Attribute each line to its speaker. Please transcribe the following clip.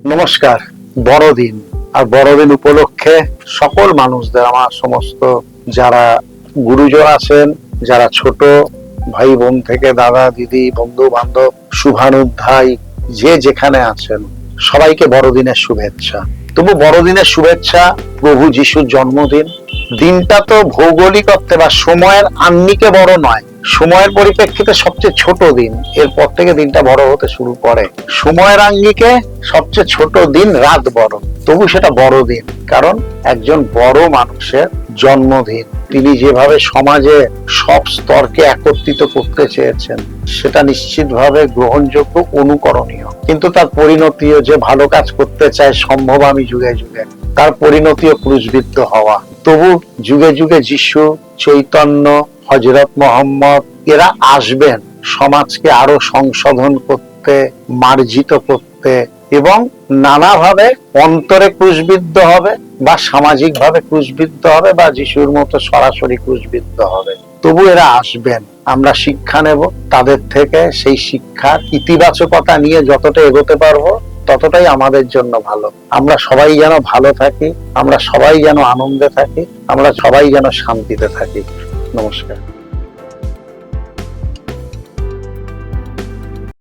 Speaker 1: নমস্কার। বড়দিন আর বড়দিন উপলক্ষে সকল মানুষদের, আমার সমস্ত যারা গুরুজন আছেন, যারা ছোট ভাই বোন থেকে দাদা দিদি বন্ধু বান্ধব শুভানুধ্যায়ী যে যেখানে আছেন, সবাইকে বড়দিনের শুভেচ্ছা। তবু বড়দিনের শুভেচ্ছা, প্রভু যিশুর জন্মদিন। দিনটা তো ভৌগোলিক অর্থে বা সময়ের আহ্নিকে বড় নয়, সময়ের পরিপ্রেক্ষিতে সবচেয়ে ছোট দিন। এরপর থেকে দিনটা বড় হতে শুরু করে। সময়ের আঙ্গিকে সবচেয়ে ছোট দিন রাত বড়, তবু সেটা বড় দিন, কারণ একজন বড় মানুষের জন্মদিন। তিনি যেভাবে সমাজে সব স্তরকে একত্রিত করতে চেয়েছেন, সেটা নিশ্চিতভাবে গ্রহণযোগ্য, অনুকরণীয়। কিন্তু তার পরিণতিও, যে ভালো কাজ করতে চায় সম্ভব আমি যুগে যুগে, তার পরিণতিও ক্রুশবিদ্ধ হওয়া। তবু যুগে যুগে যিশু, চৈতন্য, হযরত মুহাম্মদ এরা আসবেন সমাজকে আরো সংশোধন করতে, মার্জিত করতে, এবং নানাভাবে অন্তরে ক্রুশবিদ্ধ হবে বা সামাজিক ভাবে ক্রুশবিদ্ধ হবে বা যিশুর মতো সরাসরি ক্রুশবিদ্ধ হবে। তবু এরা আসবেন, আমরা শিক্ষা নেব তাদের থেকে। সেই শিক্ষার ইতিবাচকতা নিয়ে যতটা এগোতে পারবো ততটাই আমাদের জন্য ভালো। আমরা সবাই যেন ভালো থাকি, আমরা সবাই যেন আনন্দে থাকি, আমরা সবাই যেন শান্তিতে থাকি। নমস্কার।